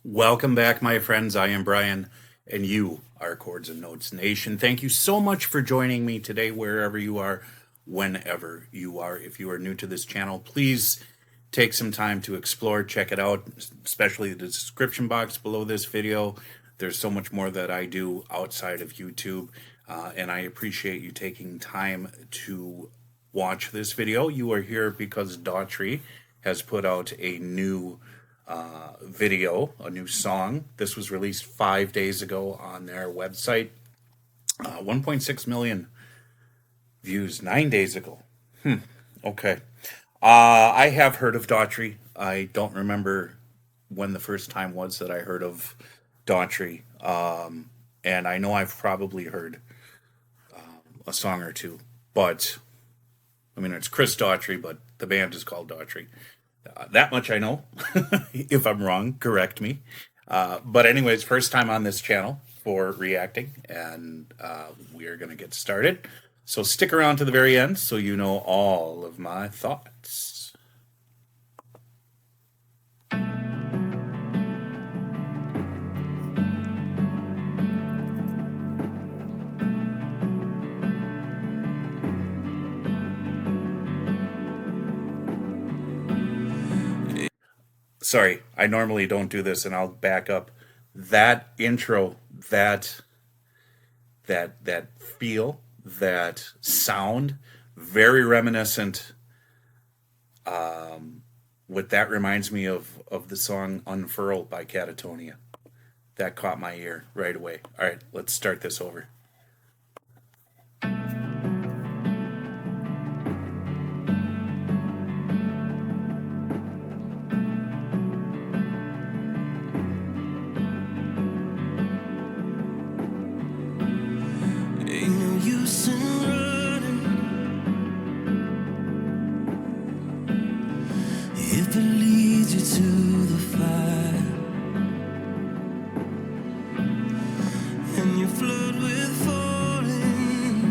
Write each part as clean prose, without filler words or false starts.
Welcome back, my friends. I am Brian, and you are Chords and Notes Nation. Thank you so much for joining me today, wherever you are, whenever you are. If you are new to this channel, please take some time to explore, check it out, especially the description box below this video. There's so much more that I do outside of YouTube, and I appreciate you taking time to watch this video. You are here because Daughtry has put out a new video, a new song. This was released 5 days ago on their website. 1.6 million views 9 days ago. Okay. I have heard of Daughtry. I don't remember when the first time was that I heard of Daughtry. And I know I've probably heard a song or two, but I mean, it's Chris Daughtry, but the band is called Daughtry. That much I know. If I'm wrong, correct me. But anyways, first time on this channel for reacting, and we are going to get started. So stick around to the very end so you know all of my thoughts. Sorry, I normally don't do this, and I'll back up. That intro, that feel, that sound, very reminiscent. What that reminds me of the song "Unfurl" by Catatonia. That caught my ear right away. All right, let's start this over. If it leads you to the fire and you flood with falling,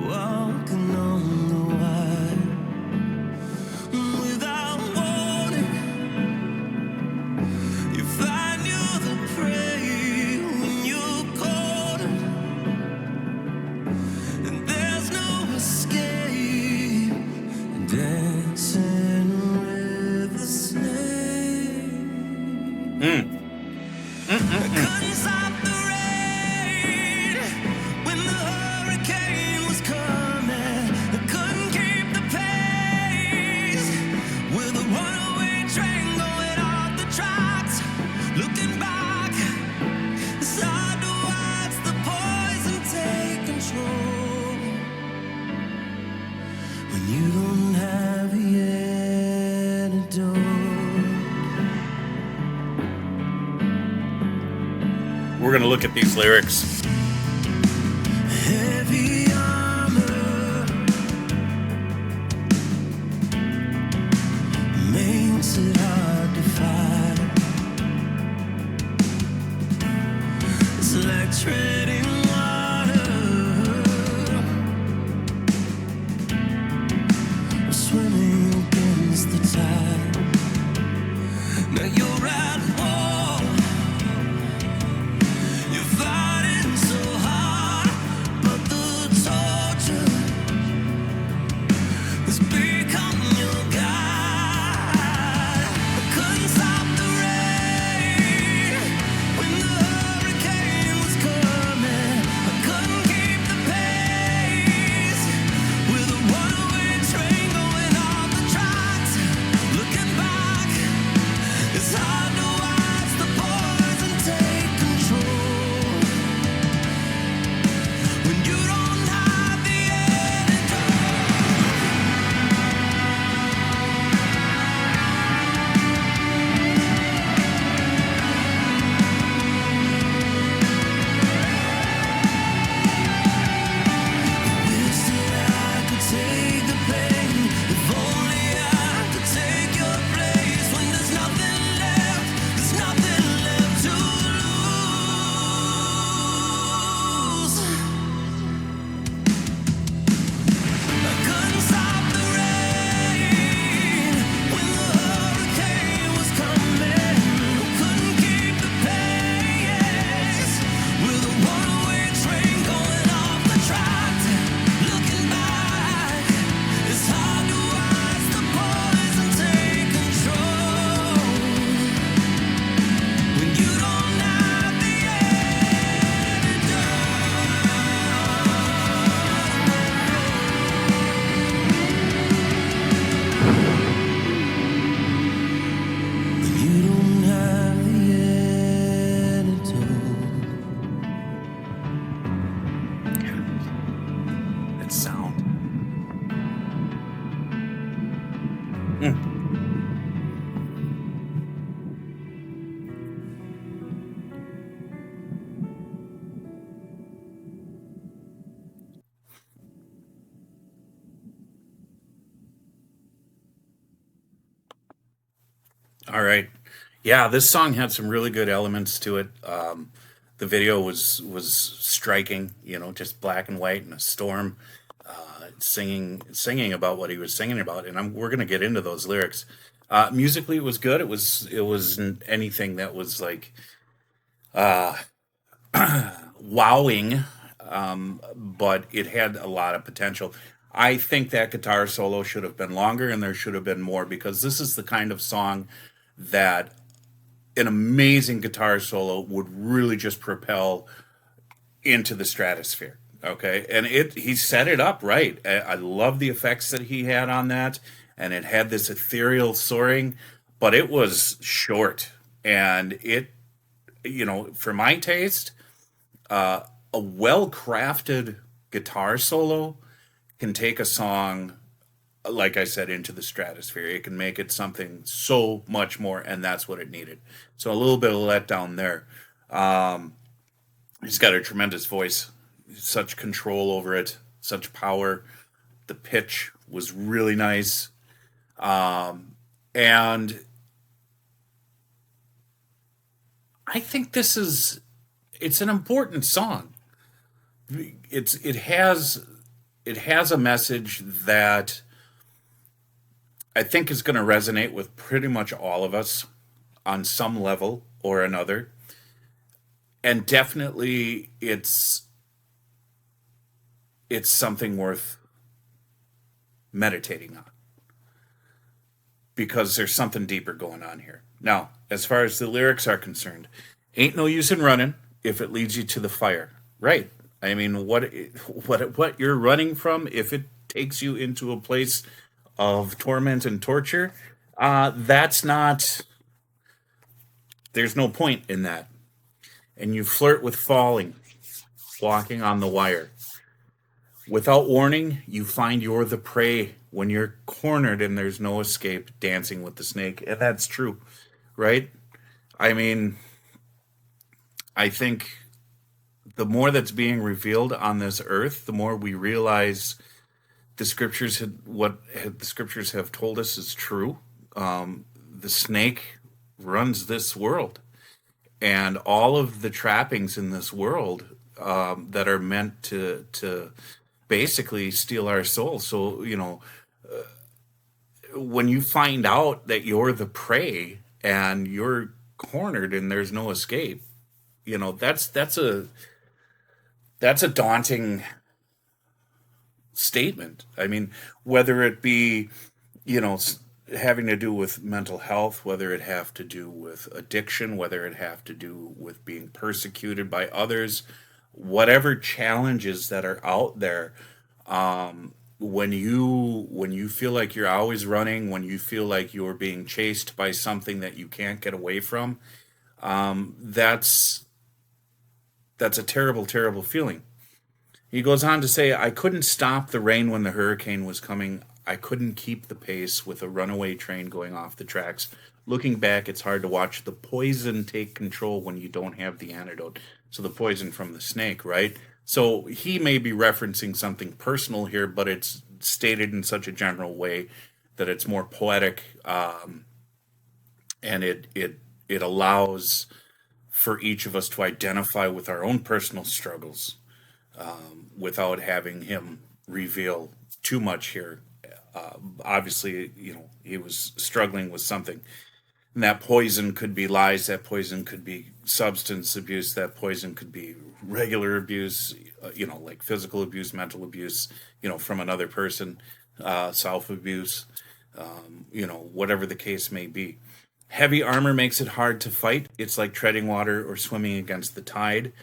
walking on the wire without warning, you find you're the prey when you're caught, and there's no escape. Dancing with the snake. I couldn't stop the rain when the hurricane was coming. I couldn't keep the pace with a runaway train going off the tracks. Looking back, it's hard to watch the poison take control when you don't have the antidote. We're going to look at these lyrics. Heavy armor makes it hard to fight. It's like treading water, swimming against the tide. Now you're at war, you're fighting so All right. Yeah, this song had some really good elements to it. The video was striking, just black and white in a storm, singing about what he was singing about, and we're gonna get into those lyrics. Musically, it was good. It wasn't anything that was like wowing, but it had a lot of potential. I think that guitar solo should have been longer, and there should have been more, because this is the kind of song that an amazing guitar solo would really just propel into the stratosphere. Okay, and he set it up right. I love the effects that he had on that, and it had this ethereal soaring, but it was short, and for my taste, a well crafted guitar solo can take a song, like I said, into the stratosphere. It can make it something so much more, and that's what it needed. So a little bit of letdown there. He's got a tremendous voice, such control over it, such power. The pitch was really nice, and I think it's an important song. It has a message that I think is going to resonate with pretty much all of us on some level or another. And definitely it's something worth meditating on, because there's something deeper going on here. Now, as far as the lyrics are concerned, ain't no use in running if it leads you to the fire. Right. I mean, what you're running from, if it takes you into a place of torment and torture, that's not, there's no point in that. And you flirt with falling, walking on the wire. Without warning, you find you're the prey when you're cornered and there's no escape, dancing with the snake. And that's true, right? I mean, I think the more that's being revealed on this earth, the more we realize what the scriptures have told us is true. The snake runs this world, and all of the trappings in this world that are meant to basically steal our soul. So when you find out that you're the prey and you're cornered and there's no escape, that's a daunting statement. I mean, whether it be, having to do with mental health, whether it have to do with addiction, whether it have to do with being persecuted by others, whatever challenges that are out there, when you feel like you're always running, when you feel like you're being chased by something that you can't get away from, that's a terrible, terrible feeling. He goes on to say, I couldn't stop the rain when the hurricane was coming. I couldn't keep the pace with a runaway train going off the tracks. Looking back, it's hard to watch the poison take control when you don't have the antidote. So the poison from the snake, right? So he may be referencing something personal here, but it's stated in such a general way that it's more poetic, and it allows for each of us to identify with our own personal struggles, without having him reveal too much here. Obviously, he was struggling with something. And that poison could be lies, that poison could be substance abuse, that poison could be regular abuse, like physical abuse, mental abuse, from another person, self abuse, whatever the case may be. Heavy armor makes it hard to fight. It's like treading water or swimming against the tide.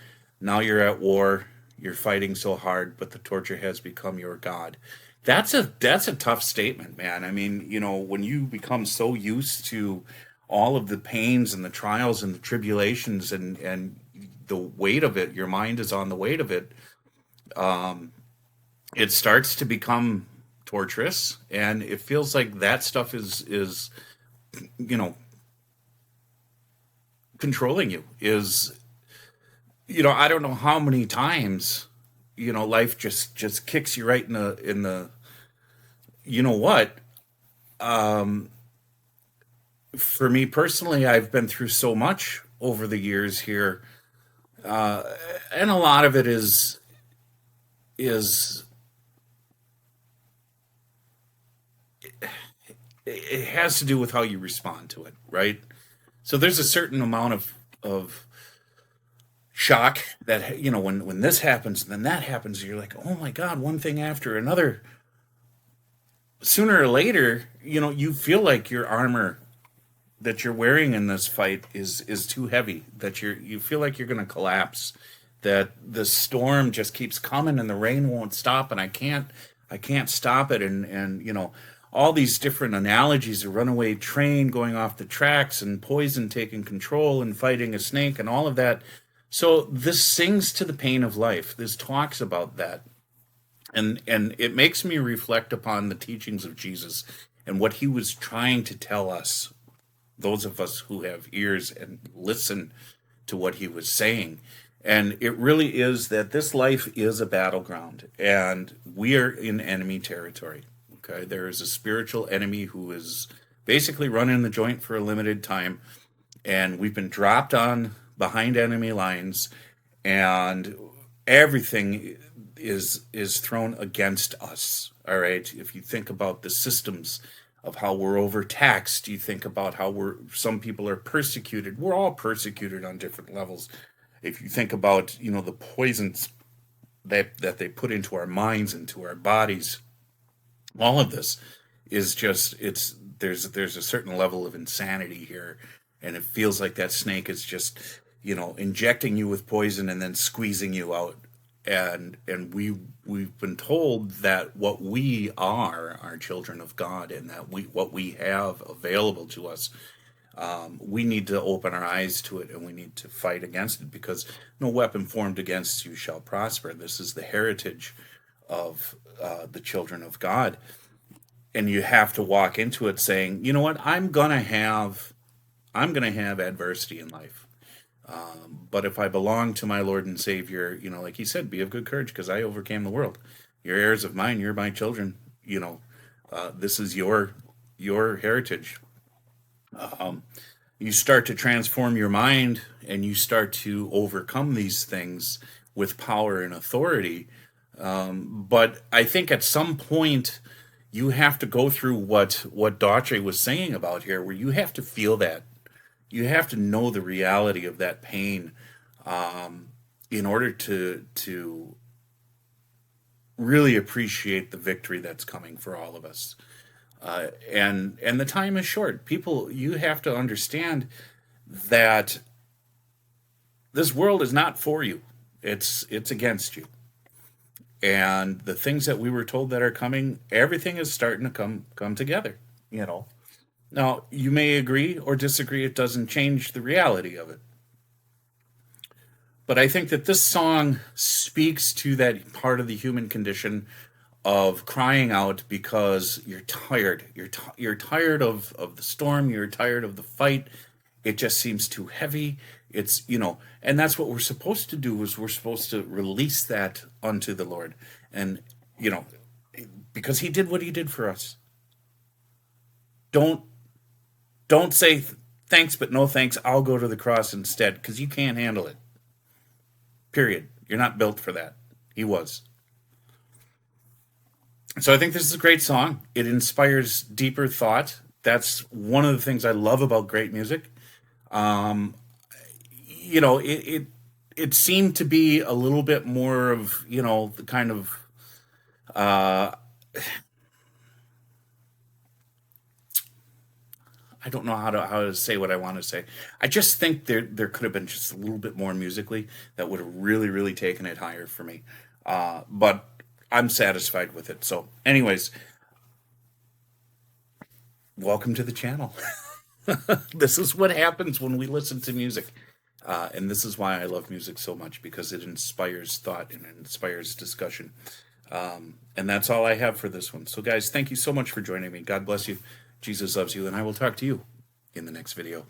Now you're at war. You're fighting so hard, but the torture has become your god. That's a tough statement, man. I mean, when you become so used to all of the pains and the trials and the tribulations and the weight of it, your mind is on the weight of it. It starts to become torturous, and it feels like that stuff is controlling you. I don't know how many times life just kicks you right in the you know what for me personally, I've been through so much over the years here, and a lot of it is it has to do with how you respond to it, right? So there's a certain amount of shock that, when this happens and then that happens, you're like, oh my god, one thing after another. Sooner or later, you feel like your armor that you're wearing in this fight is too heavy, that you feel like you're going to collapse, that the storm just keeps coming and the rain won't stop, and I can't stop it, and all these different analogies: a runaway train going off the tracks, and poison taking control, and fighting a snake, and all of that. So this sings to the pain of life. This talks about that, and it makes me reflect upon the teachings of Jesus and what he was trying to tell us, those of us who have ears and listen to what he was saying. And it really is that this life is a battleground, and we are in enemy territory. Okay, there is a spiritual enemy who is basically running the joint for a limited time, and we've been dropped on behind enemy lines, and everything is thrown against us. All right, if you think about the systems of how we're overtaxed, you think about how some people are persecuted. We're all persecuted on different levels. If you think about the poisons that they put into our minds, into our bodies, all of this is just, there's a certain level of insanity here, and it feels like that snake is just injecting you with poison and then squeezing you out. And we've been told that what we are children of God, and that what we have available to us, we need to open our eyes to it, and we need to fight against it, because no weapon formed against you shall prosper. This is the heritage of the children of God, and you have to walk into it saying, you know what, I'm gonna have adversity in life. But if I belong to my Lord and Savior, like he said, be of good courage, because I overcame the world. You're heirs of mine. You're my children. This is your heritage. You start to transform your mind, and you start to overcome these things with power and authority. But I think at some point you have to go through what Daughtry was saying about here, where you have to feel that. You have to know the reality of that pain, in order to really appreciate the victory that's coming for all of us. And the time is short. People, you have to understand that this world is not for you. It's against you. And the things that we were told that are coming, everything is starting to come together. Now, you may agree or disagree. It doesn't change the reality of it. But I think that this song speaks to that part of the human condition of crying out because you're tired. You're tired of the storm. You're tired of the fight. It just seems too heavy. And that's what we're supposed to do, is we're supposed to release that unto the Lord. And, because he did what he did for us. Don't say thanks, but no thanks. I'll go to the cross instead, because you can't handle it. Period. You're not built for that. He was. So I think this is a great song. It inspires deeper thought. That's one of the things I love about great music. It seemed to be a little bit more of, the kind of, I don't know how to say what I want to say. I just think there could have been just a little bit more musically that would have really, really taken it higher for me. But I'm satisfied with it. So anyways, welcome to the channel. This is what happens when we listen to music. And this is why I love music so much, because it inspires thought and it inspires discussion. And that's all I have for this one. So guys, thank you so much for joining me. God bless you. Jesus loves you, and I will talk to you in the next video.